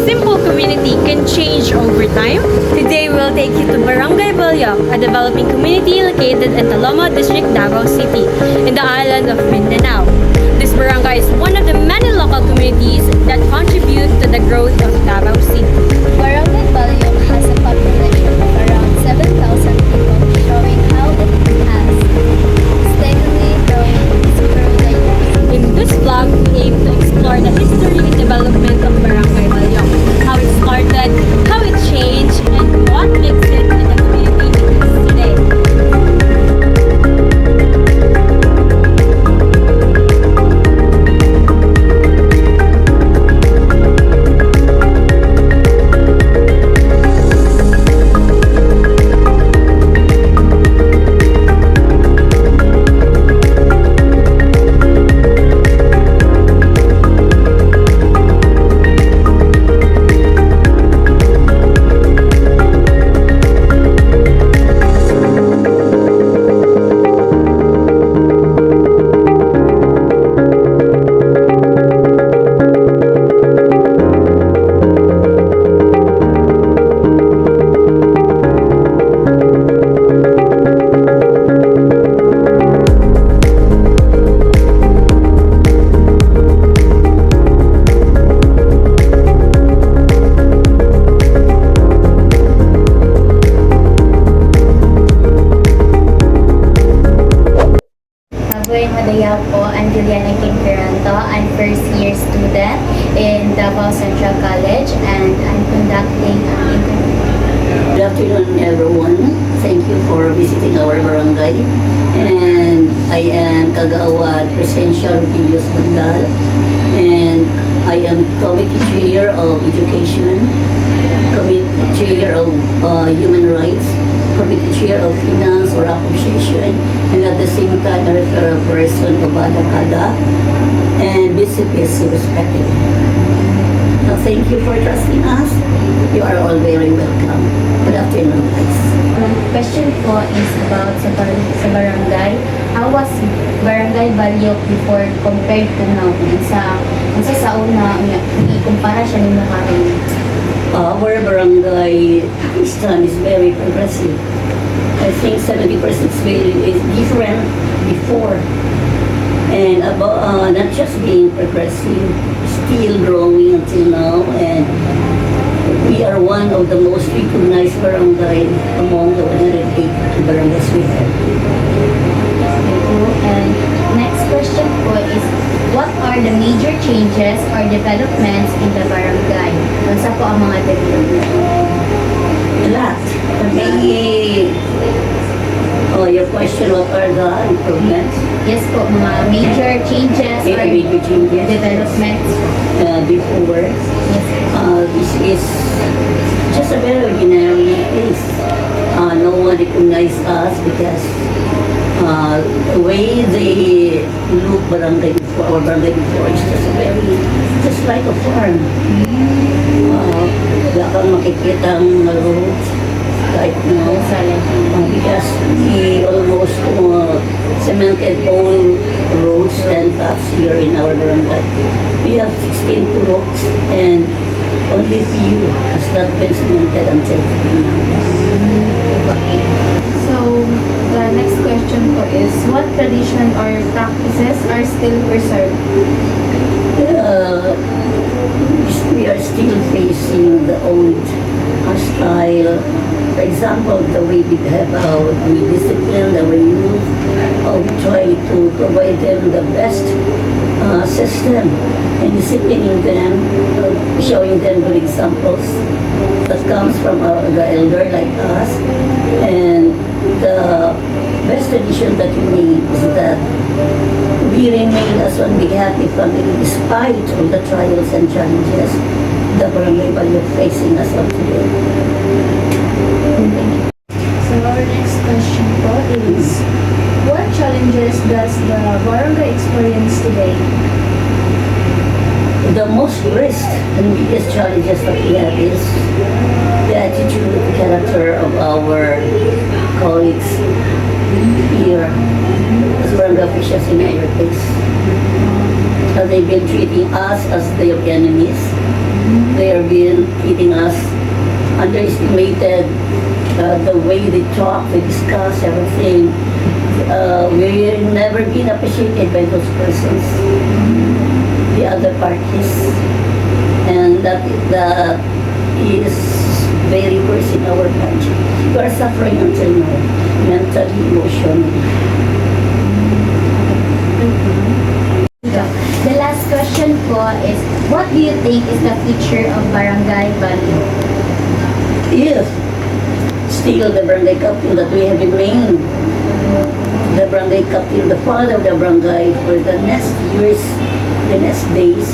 simple community can change over time? Today, we'll take you to Barangay Balyok, a developing community located in Talomo District, Davao City, in the island of Mindanao. This barangay is one of the many local communities that contribute to the growth of Davao City. Barangay Balyok has a population of around 7,000 people, showing how it has steadily grown its rural. In this vlog, we aim to explore the history and development of Barangay Balyok, how it started, how it changed, and what makes it in the community it is today. Madaya po, I'm Juliana Quinferanto. I'm first year student in Davao Central College and I'm conducting an interview. Good afternoon, everyone. Thank you for visiting our barangay. And I am Kagawad Crescencio Rutillos Bandal. And I am Committee Chair of Education, Committee Chair of Human Rights, Committee Chair of Finance or Appreciation, and at the same time a referral person of Adakada and BCPSC respectively. Now, thank you for trusting us. You are all very welcome. Good afternoon, guys. Question po is about sa barangay. How was Barangay Balyok before compared to now? Sa una, ikumpara siya nimo karon. Our barangay this time is very progressive. I think 70% is different before. And about, not just being progressive, still growing until now. And we are one of the most recognized barangay among the 180 barangays we have. And next question po is, what are the major changes or developments in the barangay? Unsa po ang mga development? A lot. Your question, what are the improvements? Yes po, mga major changes or Major changes developments. before. Yes. This is just a very ordinary place. No one recognized us because the way they look barangay before, our barangay before is just like a farm. Wala kang makikita ang roads right now. Because we almost cemented all roads and paths here in our barangay. We have 16 plots and only few has not been cemented until now. So, the next question po is, what tradition or practices are still preserved? We are still facing the old style. For example, the way we discipline our youth, how we try to provide them the best system and disciplining them, showing them good examples that comes from the elder like us. And the best tradition that we need is that we remain as one big happy family despite all the trials and challenges the barangay Balyok facing us up today. So, our next question po is, what challenges does the barangay experience today? The most worst and biggest challenges that we have is the attitude and character of our colleagues here as barangay officials in our place. They've been treating us as their enemies they are being treating us, underestimated the way they talk, they discuss everything. We're never been appreciated by those persons, the other parties, and that is very worse in our country. We are suffering until now, mentally, emotionally. The last question po is, what do you think is the future of Barangay Balyo? If still the barangay captain that we have remained, the barangay captain, the father of the barangay for the next years, the next days,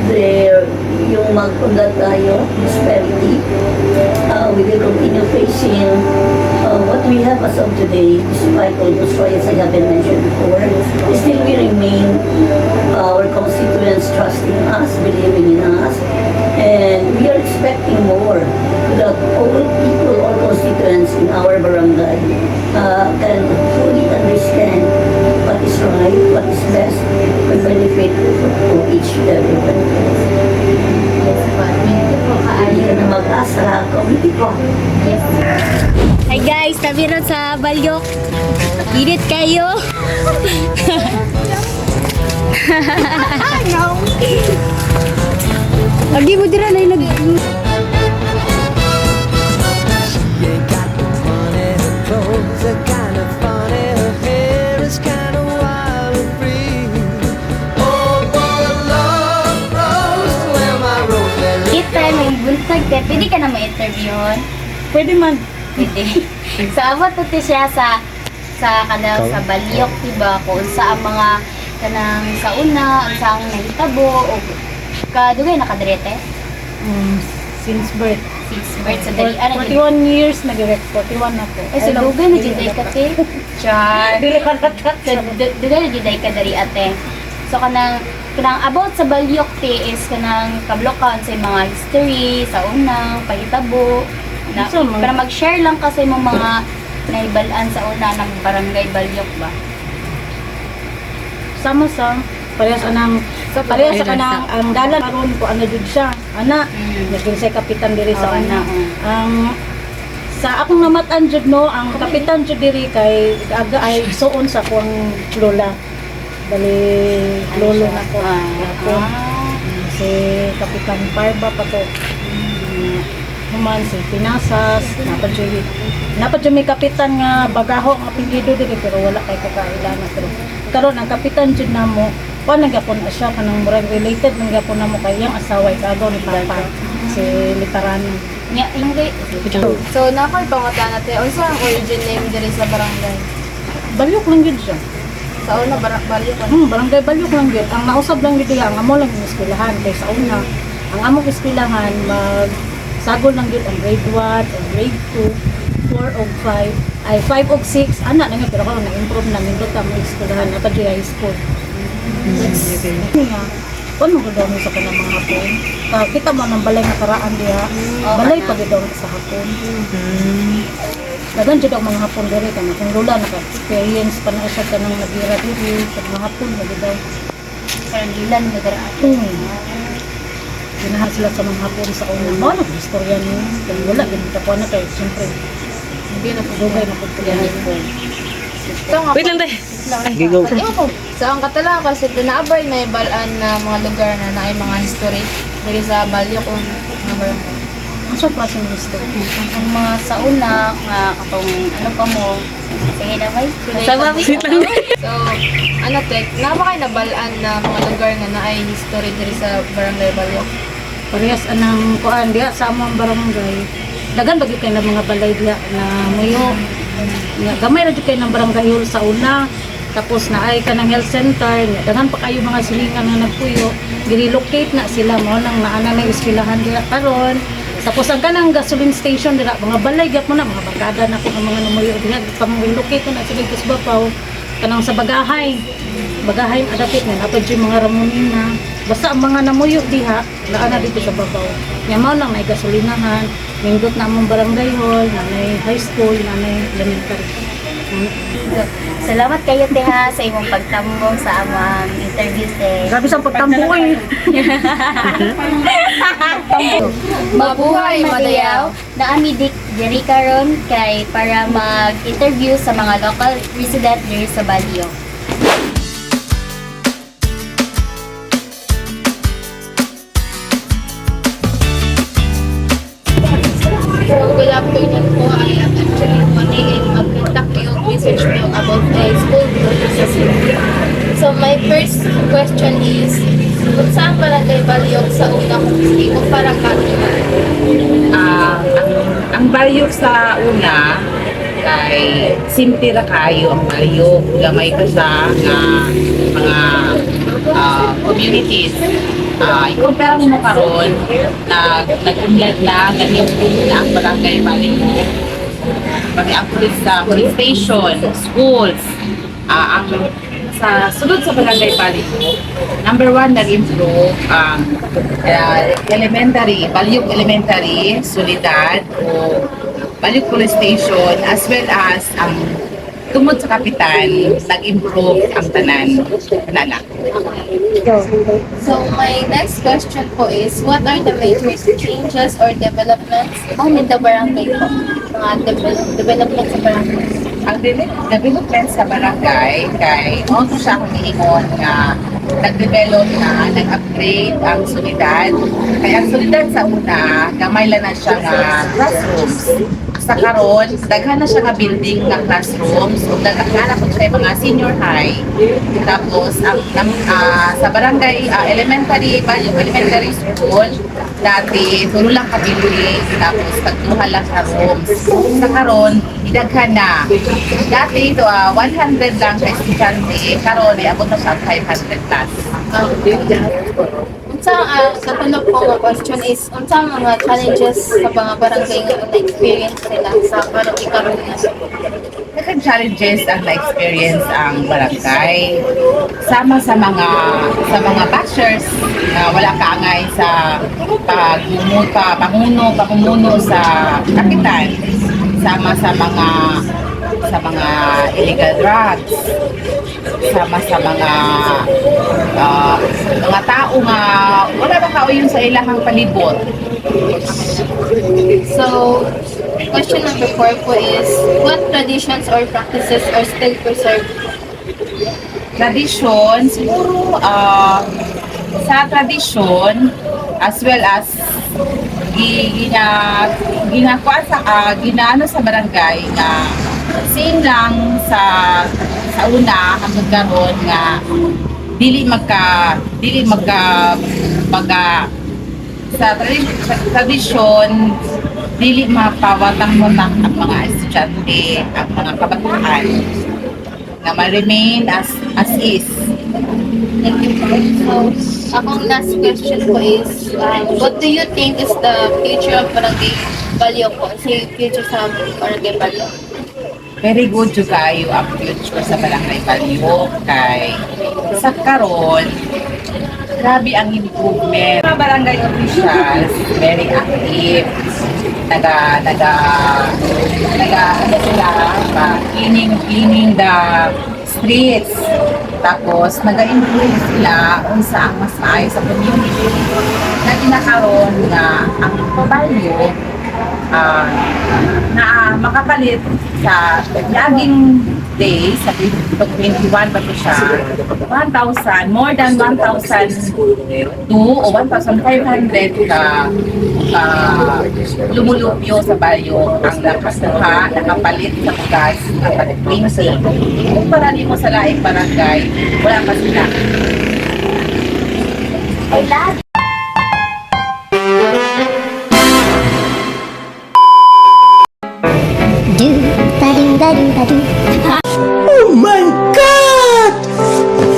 there yung mag-undat tayo, prosperity, we will continue facing what we have as of today, despite all those trials I haven't mentioned before. Still we remain our constituents trusting us, believing in us, and we are expecting more that all people, all constituents in our barangay can fully understand what is right, what is best, and benefit to each and everyone. Yes po. Thank you po Hindi kaayo. ka na mag-asa, committee ko. Yes. Hi guys, tabiro sa Balyok. Init kayo. Lagi mo dira na nag You got money, her clothes are kind of funny, her hair is kind of wild and free. Oh, boy, love grows where my rosemary. Kita, may buntag te. Pwede ka na ma-interviewon? Pwede man. Pwede. So, abot ito siya sa kanang sa Balyok, diba? Kung sa mga kanang sa una, sa ang nahitabo, o kadugay nakadrete? Since birth. Since birth, sa dali, ano 41 years nag-direct. 41 ako. Eh, sa dugay na juday ka, te. Char. Dili ka natat. Sa dugay na juday ka dari, ate. So, kanang about sa Balyok, te, is kanang kablokan sa mga history, sa unang, pahitabo, na, So, mga- para mag-share lang kasi mo mga naibalaan sa una ng barangay Balyok ba? Sama sa parehas anang parehas sa kanang ang dalan aron ko ana jud siya. Ana, naging say kapitan diri sa Oo, una. ana, oo. Ang sa akong namatan jud no, ang kapitan jud diri kay aga ay suon sa akong lola. Bali lolo na ko. Ako. Si Kapitan Parba pa to. Human si Pinasas, napad jud may kapitan nga bagaho nga apelyido diri pero wala kay kakailangan pero karon ang kapitan jud namo pa nagapon na siya kanang murag related nagapon namo kay yang asawa ikaw ni Papa si Litarano. Nya, ingay. So, nakoy pangutana natin, unsa ang origin name diri sa barangay? Balyok lang gid siya. Sa una, Balyo ko. Barangay Balyok lang gid. Ang nausab lang gid diha ang amo lang yung eskwelahan kay sa una ang among eskwelahan mag sagol lang gid ang grade 1 and grade 2, 4 o 5 ay 5 o 6 ana na nga pero karon na-improve na nindot ang eskwelahan na pag high school. Nga, paano ko daw sa kanang mga hapon? Kita mo ng balay nga karaan diha. Balay pa gid daw sa hapon. Dagan jud ang mga hapon diri kana kung lula naka-experience pa na siya kanang nagira diri sa mga hapon na gid daw. Parang ilan na daraan. Ginahan sila sa mga hapon sa una. Mga nag-istorya niyo. Kaya wala, ginagawa na kayo. Siyempre, hindi na po dugay na po po. So, nga Wait lang tayo. So, ang katala kasi tinaabay na ibalaan na mga lugar na naay mga history diri sa Balyo ko nga barangay. Ang sa klaseng history. Ang mga sa una, nga katong ano pa mo, sige na may. So, ano tek, napa kayo nabalaan na mga lugar nga naay history diri sa barangay Balyo? Parehas anang kuan diha sa among barangay. Dagan bagi kayo ng mga balay diha na muyo. Nga, gamay ra jud kayo ng barangay hall sa una. Tapos naay ka ng health center, nga, daghan pa kayo mga silingan nga nagpuyo. Gi-relocate na sila mo nang naana na eskwelahan diha karon. Tapos ang kanang gasoline station dira mga balay gyud mo na mga barkada na ko ng mga numuyo diha pang-relocate na sila sa Bapaw kanang sa Bagahay. Bagahay ang adapit nga napad yung mga Ramonina. Basta ang mga namuyo diha naana dito sa Bapaw. Nya mao lang nay gasolinahan, nindot na among barangay hall, nanay high school, nanay elementary. Salamat kayo Teha sa imong pagtambong sa among interview te. Grabe sa pagtambo eh. Mabuhay, Madayaw! Naami diri karon kay para mag-interview sa mga local resident diri sa Balyo. So, good afternoon po. I am actually wanting mag-contact yung research nyo about the school processes. So, my first question is, kung saan barangay Balyok sa unang kumpara kanina? Ang Balyok sa una kay simple ra kayo ang Balyok, gamay pa sa nga mga communities. I-compare mo karon nag-unlad na ganyan na ang barangay Balyok. Pati ang police station, schools, ang sa sunod sa barangay Balyok, number 1 nag-improve elementary, Balyok Elementary, Solidad o Balyok Police Station, as well as ang tungod sa kapitan, nag-improve ang tanan kanala. So, my next question po is, what are the major changes or developments in the barangay po? Mga developments sa barangay. Ang development sa barangay kay also siya akong iingon nga nag-develop na, nag-upgrade ang Solidad. Kaya ang Solidad sa una, gamay lang na siya nga classrooms. Sa karon, daghan na siya nga building nga classrooms. So, daghan na po siya yung mga senior high. Tapos, sa barangay elementary, Balyok Elementary School, dati, puro lang ka building. Tapos, tagtuhan lang sa rooms. Sa karon, daghan na. Dati ito, 100 lang sa estudyante. Karon, abot na siya 500 plus. Katunok po nga question is, unsa ang mga challenges sa mga barangay nga na-experience nila sa barangay karon na? Nagka-challenges ang na-experience ang barangay. Sama sa mga bashers na wala kaangay sa pamumuno sa kapitan. Sama sa mga illegal drugs. Sama sa mga tao nga wala na kauyon sa ilahang palibot. So, question number 4 po is, what traditions or practices are still preserved? Tradisyon, siguro sa tradisyon as well as ginaano sa barangay nga same lang sa una hanggang karon nga dili magka sa tradisyon dili mapawatang-watang ang mga estudyante, ang mga kabataan na ma-remain as is. Thank you po. So, akong last question po is, what do you think is the future of Barangay Balyok po? Say, future sa Barangay Balyok. Very good to kayo ang future sa Barangay Balyok kay sa karon grabe ang improvement. Mga barangay officials very active. Ano sila cleaning the streets. Tapos nag-improve sila unsa ang mas maayos sa community na kinakaroon na ang pabalyo na makapalit sa laging day sa 21 pa to siya 1,000, more than 1,002 o 1,500 lumulupyo sa balyo ang nakapalit sa bugas at pag-cleansing. Kung parali mo sa laing barangay, wala pa sila. Oh my God!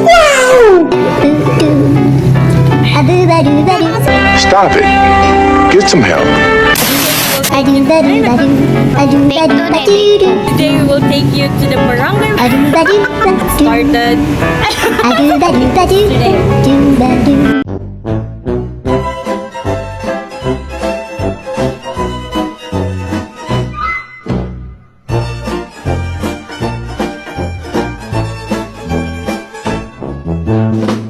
Wow! Stop it. Get some help. Today we will take you to the barangay started today. Thank